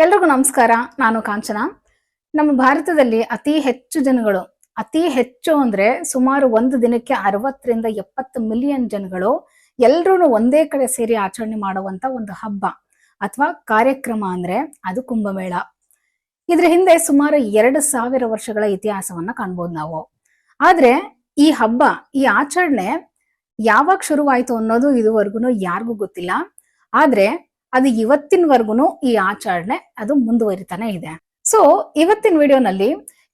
ಎಲ್ರಿಗೂ ನಮಸ್ಕಾರ. ನಾನು ಕಾಂಚನ. ನಮ್ಮ ಭಾರತದಲ್ಲಿ ಅತಿ ಹೆಚ್ಚು ಅಂದ್ರೆ ಸುಮಾರು ಒಂದು ದಿನಕ್ಕೆ 60 ರಿಂದ 70 ಮಿಲಿಯನ್ ಜನಗಳು ಎಲ್ರೂ ಒಂದೇ ಕಡೆ ಸೇರಿ ಆಚರಣೆ ಮಾಡುವಂತ ಒಂದು ಹಬ್ಬ ಅಥವಾ ಕಾರ್ಯಕ್ರಮ ಅಂದ್ರೆ ಅದು ಕುಂಭಮೇಳ. ಇದ್ರ ಹಿಂದೆ ಸುಮಾರು 2000 ವರ್ಷಗಳ ಇತಿಹಾಸವನ್ನ ಕಾಣ್ಬೋದು ನಾವು. ಆದ್ರೆ ಈ ಹಬ್ಬ, ಈ ಆಚರಣೆ ಯಾವಾಗ ಶುರುವಾಯ್ತು ಅನ್ನೋದು ಇದುವರೆಗೂ ಯಾರಿಗೂ ಗೊತ್ತಿಲ್ಲ. ಆದ್ರೆ ಅದು ಇವತ್ತಿನವರೆಗೂ ಈ ಆಚರಣೆ ಅದು ಮುಂದುವರಿತಾನೆ ಇದೆ. ಸೊ ಇವತ್ತಿನ ವಿಡಿಯೋನಲ್ಲಿ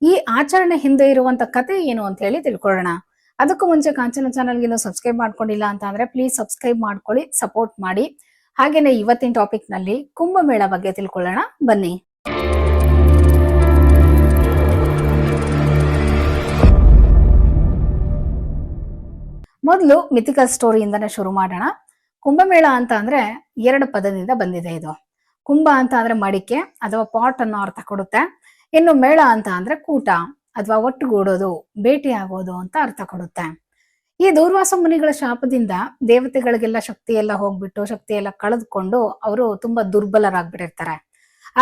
ಈ ಆಚರಣೆ ಹಿಂದೆ ಇರುವಂತ ಕತೆ ಏನು ಅಂತ ಹೇಳಿ ತಿಳ್ಕೊಳ್ಳೋಣ. ಅದಕ್ಕೂ ಮುಂಚೆ ಕಾಂಚನ ಚಾನಲ್ಗೆ ಇನ್ನೂ ಸಬ್ಸ್ಕ್ರೈಬ್ ಮಾಡ್ಕೊಂಡಿಲ್ಲ ಅಂತ ಅಂದ್ರೆ ಪ್ಲೀಸ್ ಸಬ್ಸ್ಕ್ರೈಬ್ ಮಾಡ್ಕೊಳ್ಳಿ, ಸಪೋರ್ಟ್ ಮಾಡಿ. ಹಾಗೇನೆ ಇವತ್ತಿನ ಟಾಪಿಕ್ ನಲ್ಲಿ ಕುಂಭಮೇಳ ಬಗ್ಗೆ ತಿಳ್ಕೊಳ್ಳೋಣ ಬನ್ನಿ. ಮೊದಲು ಮಿಥಿಕಲ್ ಸ್ಟೋರಿಯಿಂದನೇ ಶುರು ಮಾಡೋಣ. ಕುಂಭಮೇಳ ಅಂತ ಅಂದ್ರೆ 2 ಪದದಿಂದ ಬಂದಿದೆ ಇದು. ಕುಂಭ ಅಂತ ಅಂದ್ರೆ ಮಡಿಕೆ ಅಥವಾ ಪಾಟ್ ಅನ್ನೋ ಅರ್ಥ ಕೊಡುತ್ತೆ. ಇನ್ನು ಮೇಳ ಅಂತ ಅಂದ್ರೆ ಕೂಟ ಅಥವಾ ಒಟ್ಟುಗೂಡೋದು, ಭೇಟಿ ಆಗೋದು ಅಂತ ಅರ್ಥ ಕೊಡುತ್ತೆ. ಈ ದೂರ್ವಾಸ ಮುನಿಗಳ ಶಾಪದಿಂದ ದೇವತೆಗಳಿಗೆಲ್ಲ ಶಕ್ತಿ ಎಲ್ಲ ಹೋಗ್ಬಿಟ್ಟು, ಶಕ್ತಿ ಎಲ್ಲ ಕಳೆದುಕೊಂಡು ಅವರು ತುಂಬಾ ದುರ್ಬಲರಾಗ್ಬಿಟ್ಟಿರ್ತಾರೆ.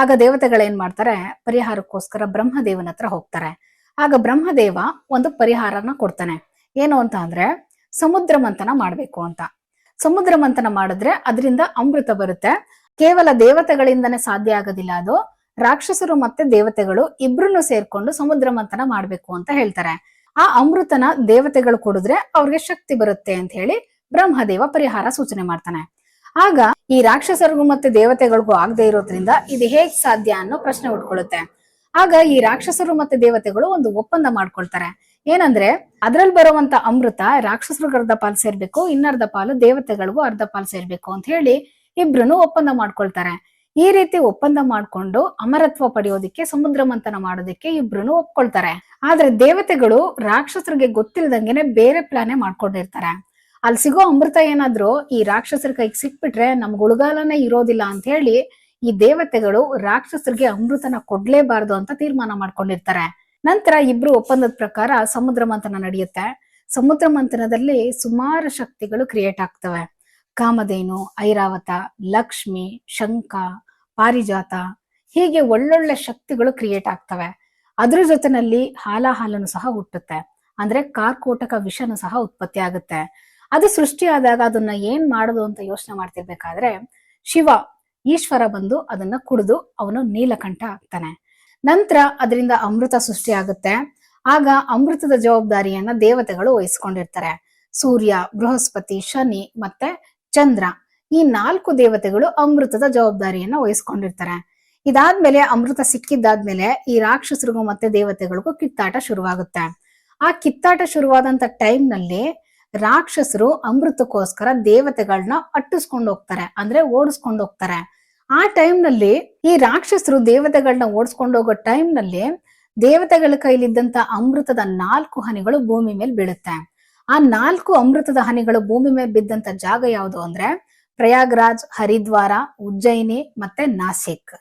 ಆಗ ದೇವತೆಗಳೇನ್ ಮಾಡ್ತಾರೆ, ಪರಿಹಾರಕ್ಕೋಸ್ಕರ ಬ್ರಹ್ಮದೇವನ ಹತ್ರ ಹೋಗ್ತಾರೆ. ಆಗ ಬ್ರಹ್ಮದೇವ ಒಂದು ಪರಿಹಾರನ ಕೊಡ್ತಾನೆ. ಏನು ಅಂತ ಅಂದ್ರೆ ಸಮುದ್ರ ಮಂಥನ ಮಾಡ್ಬೇಕು ಅಂತ. ಸಮುದ್ರ ಮಂಥನ ಮಾಡಿದ್ರೆ ಅದರಿಂದ ಅಮೃತ ಬರುತ್ತೆ. ಕೇವಲ ದೇವತೆಗಳಿಂದನೇ ಸಾಧ್ಯ ಆಗೋದಿಲ್ಲ, ಅದು ರಾಕ್ಷಸರು ಮತ್ತೆ ದೇವತೆಗಳು ಇಬ್ರು ಸೇರ್ಕೊಂಡು ಸಮುದ್ರ ಮಂಥನ ಮಾಡ್ಬೇಕು ಅಂತ ಹೇಳ್ತಾರೆ. ಆ ಅಮೃತನ ದೇವತೆಗಳು ಕುಡಿದ್ರೆ ಅವ್ರಿಗೆ ಶಕ್ತಿ ಬರುತ್ತೆ ಅಂತ ಹೇಳಿ ಬ್ರಹ್ಮದೇವ ಪರಿಹಾರ ಸೂಚನೆ ಮಾಡ್ತಾನೆ. ಆಗ ಈ ರಾಕ್ಷಸರಿಗೂ ಮತ್ತೆ ದೇವತೆಗಳಿಗೂ ಆಗದೆ ಇರೋದ್ರಿಂದ ಇದು ಹೇಗ್ ಸಾಧ್ಯ ಅನ್ನೋ ಪ್ರಶ್ನೆ ಉಟ್ಕೊಳ್ಳುತ್ತೆ. ಆಗ ಈ ರಾಕ್ಷಸರು ಮತ್ತೆ ದೇವತೆಗಳು ಒಂದು ಒಪ್ಪಂದ ಮಾಡ್ಕೊಳ್ತಾರೆ. ಏನಂದ್ರೆ ಅದ್ರಲ್ಲಿ ಬರುವಂತ ಅಮೃತ ರಾಕ್ಷಸರಿಗೆ ಅರ್ಧ ಪಾಲು ಸೇರ್ಬೇಕು, ಇನ್ನರ್ಧ ಪಾಲು ದೇವತೆಗಳಿಗೂ ಅರ್ಧ ಪಾಲು ಸೇರ್ಬೇಕು ಅಂತ ಹೇಳಿ ಇಬ್ರು ಒಪ್ಪಂದ ಮಾಡ್ಕೊಳ್ತಾರೆ. ಈ ರೀತಿ ಒಪ್ಪಂದ ಮಾಡ್ಕೊಂಡು ಅಮರತ್ವ ಪಡೆಯೋದಿಕ್ಕೆ, ಸಮುದ್ರ ಮಂಥನ ಮಾಡೋದಿಕ್ಕೆ ಇಬ್ರು ಒಪ್ಕೊಳ್ತಾರೆ. ಆದ್ರೆ ದೇವತೆಗಳು ರಾಕ್ಷಸರಿಗೆ ಗೊತ್ತಿಲ್ದಂಗೆನೆ ಬೇರೆ ಪ್ಲಾನೇ ಮಾಡ್ಕೊಂಡಿರ್ತಾರೆ. ಅಲ್ಲಿ ಸಿಗೋ ಅಮೃತ ಏನಾದ್ರು ಈ ರಾಕ್ಷಸರ ಕೈಗೆ ಸಿಕ್ಬಿಟ್ರೆ ನಮ್ಗೆ ಉಳುಗಾಲನೇ ಇರೋದಿಲ್ಲ ಅಂತ ಹೇಳಿ ಈ ದೇವತೆಗಳು ರಾಕ್ಷಸರಿಗೆ ಅಮೃತನ ಕೊಡ್ಲೇಬಾರ್ದು ಅಂತ ತೀರ್ಮಾನ ಮಾಡ್ಕೊಂಡಿರ್ತಾರೆ. ನಂತರ ಇಬ್ರು ಒಪ್ಪಂದದ ಪ್ರಕಾರ ಸಮುದ್ರ ಮಂಥನ ನಡೆಯುತ್ತೆ. ಸಮುದ್ರ ಮಂಥನದಲ್ಲಿ ಸುಮಾರು ಶಕ್ತಿಗಳು ಕ್ರಿಯೇಟ್ ಆಗ್ತವೆ. ಕಾಮಧೇನು, ಐರಾವತ, ಲಕ್ಷ್ಮಿ, ಶಂಖ, ಪಾರಿಜಾತ, ಹೀಗೆ ಒಳ್ಳೊಳ್ಳೆ ಶಕ್ತಿಗಳು ಕ್ರಿಯೇಟ್ ಆಗ್ತವೆ. ಅದ್ರ ಜೊತೆನಲ್ಲಿ ಹಾಲನ್ನು ಸಹ ಹುಟ್ಟುತ್ತೆ. ಅಂದ್ರೆ ಕಾರ್ಕೋಟಕ ವಿಷನು ಸಹ ಉತ್ಪತ್ತಿ ಆಗುತ್ತೆ. ಅದು ಸೃಷ್ಟಿಯಾದಾಗ ಅದನ್ನ ಏನ್ ಮಾಡೋದು ಅಂತ ಯೋಚನೆ ಮಾಡ್ತಿರ್ಬೇಕಾದ್ರೆ ಶಿವ ಈಶ್ವರ ಬಂದು ಅದನ್ನ ಕುಡಿದು ಅವನು ನೀಲಕಂಠ ಆಗ್ತಾನೆ. ನಂತರ ಅದರಿಂದ ಅಮೃತ ಸೃಷ್ಟಿ ಆಗುತ್ತೆ. ಆಗ ಅಮೃತದ ಜವಾಬ್ದಾರಿಯನ್ನ ದೇವತೆಗಳು ವಹಿಸ್ಕೊಂಡಿರ್ತಾರೆ. ಸೂರ್ಯ, ಬೃಹಸ್ಪತಿ, ಶನಿ ಮತ್ತೆ ಚಂದ್ರ, ಈ 4 ದೇವತೆಗಳು ಅಮೃತದ ಜವಾಬ್ದಾರಿಯನ್ನ ವಹಿಸ್ಕೊಂಡಿರ್ತಾರೆ. ಇದಾದ್ಮೇಲೆ ಅಮೃತ ಸಿಕ್ಕಿದ್ದಾದ್ಮೇಲೆ ಈ ರಾಕ್ಷಸರಿಗೂ ಮತ್ತೆ ದೇವತೆಗಳಿಗೂ ಕಿತ್ತಾಟ ಶುರುವಾಗುತ್ತೆ. ಆ ಕಿತ್ತಾಟ ಶುರುವಾದಂತ ಟೈಮ್ ನಲ್ಲಿ ರಾಕ್ಷಸರು ಅಮೃತಕ್ಕೋಸ್ಕರ ದೇವತೆಗಳನ್ನ ಅಟ್ಟಿಸ್ಕೊಂಡು ಹೋಗ್ತಾರೆ, ಅಂದ್ರೆ ಓಡಿಸ್ಕೊಂಡು ಹೋಗ್ತಾರೆ. ಆ ಟೈಮ್ ನಲ್ಲಿ ಈ ರಾಕ್ಷಸರು ದೇವತೆಗಳನ್ನ ಓಡಿಸ್ಕೊಂಡು ಹೋಗೋ ಟೈಮ್ ನಲ್ಲಿ ದೇವತೆಗಳ ಕೈಲಿದ್ದಂತ ಅಮೃತದ 4 ಹನಿಗಳು ಭೂಮಿ ಮೇಲೆ ಬೀಳುತ್ತೆ. ಆ 4 ಅಮೃತದ ಹನಿಗಳು ಭೂಮಿ ಮೇಲೆ ಬಿದ್ದಂತ ಜಾಗ ಯಾವುದು ಅಂದ್ರೆ ಪ್ರಯಾಗ್ರಾಜ್, ಹರಿದ್ವಾರ, ಉಜ್ಜಯಿನಿ ಮತ್ತೆ ನಾಸಿಕ್.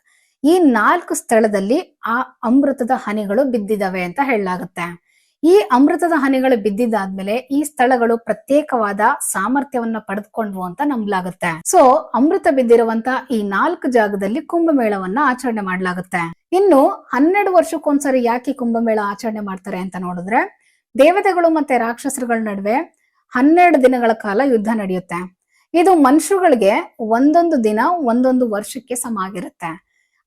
ಈ 4 ಸ್ಥಳದಲ್ಲಿ ಆ ಅಮೃತದ ಹನಿಗಳು ಬಿದ್ದಿದಾವೆ ಅಂತ ಹೇಳಲಾಗುತ್ತೆ. ಈ ಅಮೃತದ ಹನಿಗಳು ಬಿದ್ದಿದ್ದಾದ್ಮೇಲೆ ಈ ಸ್ಥಳಗಳು ಪ್ರತ್ಯೇಕವಾದ ಸಾಮರ್ಥ್ಯವನ್ನ ಪಡೆದುಕೊಂಡ್ವು ಅಂತ ನಂಬಲಾಗುತ್ತೆ. ಸೊ ಅಮೃತ ಬಿದ್ದಿರುವಂತ ಈ 4 ಜಾಗದಲ್ಲಿ ಕುಂಭಮೇಳವನ್ನ ಆಚರಣೆ ಮಾಡಲಾಗುತ್ತೆ. ಇನ್ನು 12 ವರ್ಷಕ್ಕೊಂದ್ಸರಿ ಯಾಕೆ ಕುಂಭಮೇಳ ಆಚರಣೆ ಮಾಡ್ತಾರೆ ಅಂತ ನೋಡಿದ್ರೆ, ದೇವತೆಗಳು ಮತ್ತೆ ರಾಕ್ಷಸರುಗಳ ನಡುವೆ 12 ದಿನಗಳ ಕಾಲ ಯುದ್ಧ ನಡೆಯುತ್ತೆ. ಇದು ಮನುಷ್ಯರುಗಳಿಗೆ ಒಂದೊಂದು ದಿನ ಒಂದೊಂದು ವರ್ಷಕ್ಕೆ ಸಮ ಆಗಿರುತ್ತೆ.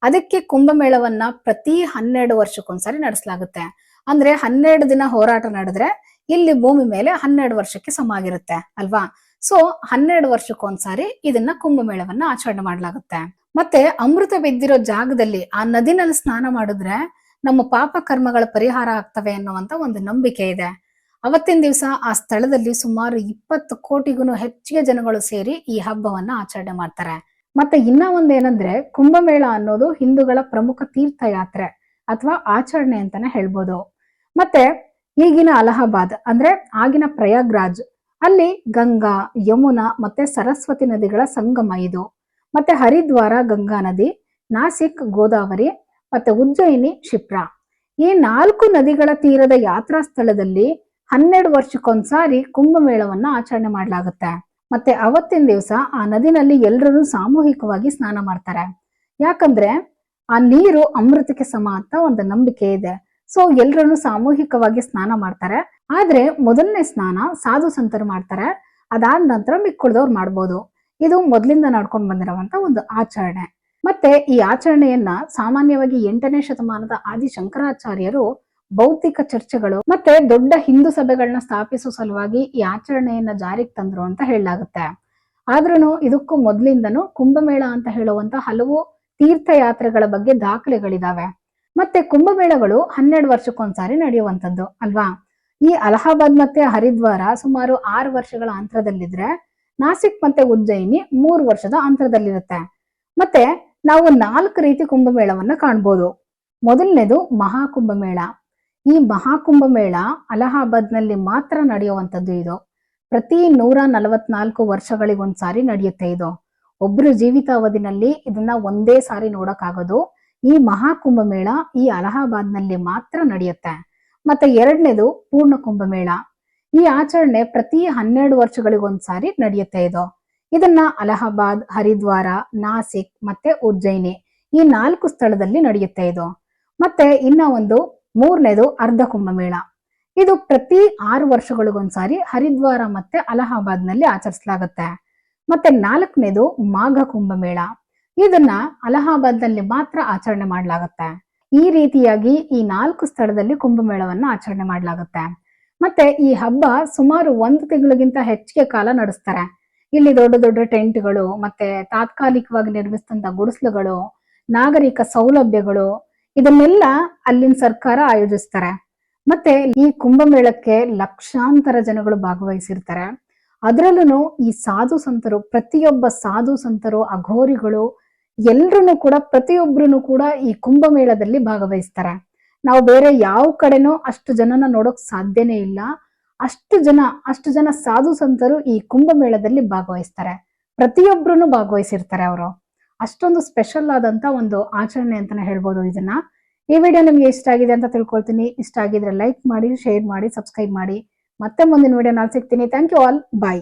ಅದಕ್ಕೆ ಕುಂಭಮೇಳವನ್ನ ಪ್ರತಿ 12 ವರ್ಷಕ್ಕೊಂದ್ಸರಿ ನಡೆಸಲಾಗುತ್ತೆ. ಅಂದ್ರೆ 12 ದಿನ ಹೋರಾಟ ನಡೆದ್ರೆ ಇಲ್ಲಿ ಭೂಮಿ ಮೇಲೆ 12 ವರ್ಷಕ್ಕೆ ಸಮ ಆಗಿರುತ್ತೆ ಅಲ್ವಾ. ಸೊ 12 ವರ್ಷಕ್ಕೊಂದ್ಸಾರಿ ಇದನ್ನ ಕುಂಭಮೇಳವನ್ನ ಆಚರಣೆ ಮಾಡಲಾಗುತ್ತೆ. ಮತ್ತೆ ಅಮೃತ ಬಿದ್ದಿರೋ ಜಾಗದಲ್ಲಿ ಆ ನದಿನಲ್ಲಿ ಸ್ನಾನ ಮಾಡಿದ್ರೆ ನಮ್ಮ ಪಾಪ ಕರ್ಮಗಳ ಪರಿಹಾರ ಆಗ್ತವೆ ಅನ್ನುವಂತ ಒಂದು ನಂಬಿಕೆ ಇದೆ. ಅವತ್ತಿನ ದಿವಸ ಆ ಸ್ಥಳದಲ್ಲಿ ಸುಮಾರು 20 ಕೋಟಿಗೂ ಹೆಚ್ಚಿಗೆ ಜನಗಳು ಸೇರಿ ಈ ಹಬ್ಬವನ್ನ ಆಚರಣೆ ಮಾಡ್ತಾರೆ. ಮತ್ತೆ ಇನ್ನ ಒಂದೇನಂದ್ರೆ ಕುಂಭಮೇಳ ಅನ್ನೋದು ಹಿಂದೂಗಳ ಪ್ರಮುಖ ತೀರ್ಥಯಾತ್ರೆ ಅಥವಾ ಆಚರಣೆ ಅಂತಾನೆ ಹೇಳ್ಬೋದು. ಮತ್ತೆ ಈಗಿನ ಅಲಹಾಬಾದ್ ಅಂದ್ರೆ ಆಗಿನ ಪ್ರಯಾಗ್ರಾಜ್, ಅಲ್ಲಿ ಗಂಗಾ, ಯಮುನಾ ಮತ್ತೆ ಸರಸ್ವತಿ ನದಿಗಳ ಸಂಗಮ ಇದು. ಮತ್ತೆ ಹರಿದ್ವಾರ ಗಂಗಾ ನದಿ, ನಾಸಿಕ್ ಗೋದಾವರಿ ಮತ್ತೆ ಉಜ್ಜಯಿನಿ ಕ್ಷಿಪ್ರಾ, ಈ 4 ನದಿಗಳ ತೀರದ ಯಾತ್ರಾ ಸ್ಥಳದಲ್ಲಿ 12 ವರ್ಷಕ್ಕೊಂದ್ಸಾರಿ ಕುಂಭಮೇಳವನ್ನ ಆಚರಣೆ ಮಾಡಲಾಗುತ್ತೆ. ಮತ್ತೆ ಅವತ್ತಿನ ದಿವಸ ಆ ನದಿನಲ್ಲಿ ಎಲ್ಲರೂ ಸಾಮೂಹಿಕವಾಗಿ ಸ್ನಾನ ಮಾಡ್ತಾರೆ. ಯಾಕಂದ್ರೆ ಆ ನೀರು ಅಮೃತಕ್ಕೆ ಸಮ ಅಂತ ಒಂದು ನಂಬಿಕೆ ಇದೆ. ಸೊ ಎಲ್ರೂ ಸಾಮೂಹಿಕವಾಗಿ ಸ್ನಾನ ಮಾಡ್ತಾರೆ. ಆದ್ರೆ ಮೊದಲನೇ ಸ್ನಾನ ಸಾಧು ಸಂತರು ಮಾಡ್ತಾರೆ, ಅದಾದ ನಂತರ ಮಿಕ್ಕುಳಿದವ್ರು ಮಾಡ್ಬೋದು. ಇದು ಮೊದಲಿಂದ ನಡ್ಕೊಂಡು ಬಂದಿರುವಂತ ಒಂದು ಆಚರಣೆ. ಮತ್ತೆ ಈ ಆಚರಣೆಯನ್ನ ಸಾಮಾನ್ಯವಾಗಿ 8ನೇ ಶತಮಾನದ ಆದಿ ಶಂಕರಾಚಾರ್ಯರು ಬೌದ್ಧಿಕ ಚರ್ಚೆಗಳು ಮತ್ತೆ ದೊಡ್ಡ ಹಿಂದೂ ಸಭೆಗಳನ್ನ ಸ್ಥಾಪಿಸುವ ಸಲುವಾಗಿ ಈ ಆಚರಣೆಯನ್ನ ಜಾರಿಗೆ ತಂದ್ರು ಅಂತ ಹೇಳಲಾಗುತ್ತೆ. ಆದ್ರೂ ಇದಕ್ಕೂ ಮೊದಲಿಂದನೂ ಕುಂಭಮೇಳ ಅಂತ ಹೇಳುವಂತ ಹಲವು ತೀರ್ಥಯಾತ್ರೆಗಳ ಬಗ್ಗೆ ದಾಖಲೆಗಳಿದಾವೆ. ಮತ್ತೆ ಕುಂಭಮೇಳಗಳು 12 ವರ್ಷಕ್ಕೊಂದ್ಸಾರಿ ನಡೆಯುವಂತದ್ದು ಅಲ್ವಾ. ಈ ಅಲಹಾಬಾದ್ ಮತ್ತೆ ಹರಿದ್ವಾರ ಸುಮಾರು 6 ವರ್ಷಗಳ ಅಂತರದಲ್ಲಿದ್ರೆ, ನಾಸಿಕ್ ಮತ್ತೆ ಉಜ್ಜಯಿನಿ 3 ವರ್ಷದ ಅಂತರದಲ್ಲಿರುತ್ತೆ. ಮತ್ತೆ ನಾವು 4 ರೀತಿ ಕುಂಭಮೇಳವನ್ನ ಕಾಣ್ಬೋದು. ಮೊದಲನೇದು ಮಹಾಕುಂಭಮೇಳ. ಈ ಮಹಾಕುಂಭಮೇಳ ಅಲಹಾಬಾದ್ನಲ್ಲಿ ಮಾತ್ರ ನಡೆಯುವಂತದ್ದು. ಇದು ಪ್ರತಿ 144 ವರ್ಷಗಳಿಗೊಂದ್ಸಾರಿ ನಡೆಯುತ್ತೆ. ಇದು ಒಬ್ರು ಜೀವಿತಾವಧಿನಲ್ಲಿ ಇದನ್ನ ಒಂದೇ ಸಾರಿ ನೋಡಕ್ಕಾಗೋದು. ಈ ಮಹಾಕುಂಭಮೇಳ ಈ ಅಲಹಾಬಾದ್ನಲ್ಲಿ ಮಾತ್ರ ನಡೆಯುತ್ತೆ. ಮತ್ತೆ ಎರಡನೇದು ಪೂರ್ಣ ಕುಂಭಮೇಳ. ಈ ಆಚರಣೆ ಪ್ರತಿ 12 ವರ್ಷಗಳಿಗೊಂದ್ಸಾರಿ ನಡೆಯುತ್ತೆ. ಇದನ್ನ ಅಲಹಾಬಾದ್, ಹರಿದ್ವಾರ, ನಾಸಿಕ್ ಮತ್ತೆ ಉಜ್ಜಯಿನಿ ಈ 4 ಸ್ಥಳದಲ್ಲಿ ನಡೆಯುತ್ತೆ. ಮತ್ತೆ ಇನ್ನ ಒಂದು ಮೂರನೇದು ಅರ್ಧ ಕುಂಭಮೇಳ. ಇದು ಪ್ರತಿ 6 ವರ್ಷಗಳಿಗೊಂದ್ಸಾರಿ ಹರಿದ್ವಾರ ಮತ್ತೆ ಅಲಹಾಬಾದ್ ನಲ್ಲಿ ಆಚರಿಸಲಾಗುತ್ತೆ. ಮತ್ತೆ 4ನೇದು ಮಾಘ ಕುಂಭಮೇಳ. ಇದನ್ನ ಅಲಹಾಬಾದ್ ನಲ್ಲಿ ಮಾತ್ರ ಆಚರಣೆ ಮಾಡಲಾಗುತ್ತೆ. ಈ ರೀತಿಯಾಗಿ ಈ 4 ಸ್ಥಳದಲ್ಲಿ ಕುಂಭಮೇಳವನ್ನ ಆಚರಣೆ ಮಾಡಲಾಗುತ್ತೆ. ಮತ್ತೆ ಈ ಹಬ್ಬ ಸುಮಾರು 1 ತಿಂಗಳಿಗಿಂತ ಹೆಚ್ಚಿಗೆ ಕಾಲ ನಡೆಸ್ತಾರೆ. ಇಲ್ಲಿ ದೊಡ್ಡ ದೊಡ್ಡ ಟೆಂಟ್ಗಳು ಮತ್ತೆ ತಾತ್ಕಾಲಿಕವಾಗಿ ನಿರ್ಮಿಸಿದಂತ ಗುಡಿಸಲುಗಳು, ನಾಗರಿಕ ಸೌಲಭ್ಯಗಳು ಇದನ್ನೆಲ್ಲ ಅಲ್ಲಿನ ಸರ್ಕಾರ ಆಯೋಜಿಸ್ತಾರೆ. ಮತ್ತೆ ಈ ಕುಂಭಮೇಳಕ್ಕೆ ಲಕ್ಷಾಂತರ ಜನಗಳು ಭಾಗವಹಿಸಿರ್ತಾರೆ. ಅದರಲ್ಲೂ ಈ ಸಾಧು ಸಂತರು, ಪ್ರತಿಯೊಬ್ಬ ಸಾಧು ಸಂತರು, ಅಘೋರಿಗಳು ಎಲ್ರೂ ಕೂಡ ಪ್ರತಿಯೊಬ್ರು ಕೂಡ ಈ ಕುಂಭಮೇಳದಲ್ಲಿ ಭಾಗವಹಿಸ್ತಾರೆ. ನಾವು ಬೇರೆ ಯಾವ ಕಡೆನೂ ಅಷ್ಟು ಜನನ ನೋಡೋಕ್ ಸಾಧ್ಯನೇ ಇಲ್ಲ. ಅಷ್ಟು ಜನ ಸಾಧು ಸಂತರು ಈ ಕುಂಭಮೇಳದಲ್ಲಿ ಭಾಗವಹಿಸ್ತಾರೆ. ಪ್ರತಿಯೊಬ್ರು ಭಾಗವಹಿಸಿರ್ತಾರೆ ಅವರು. ಅಷ್ಟೊಂದು ಸ್ಪೆಷಲ್ ಆದಂತ ಒಂದು ಆಚರಣೆ ಅಂತಾನೆ ಹೇಳ್ಬೋದು ಇದನ್ನ. ಈ ವಿಡಿಯೋ ನಿಮ್ಗೆ ಇಷ್ಟ ಆಗಿದೆ ಅಂತ ತಿಳ್ಕೊಳ್ತೀನಿ. ಇಷ್ಟ ಆಗಿದ್ರೆ ಲೈಕ್ ಮಾಡಿ, ಶೇರ್ ಮಾಡಿ, ಸಬ್ಸ್ಕ್ರೈಬ್ ಮಾಡಿ. ಮತ್ತೆ ಮುಂದಿನ ವಿಡಿಯೋ ನಾನು ಸಿಗ್ತೀನಿ. Thank you all. ಬಾಯ್.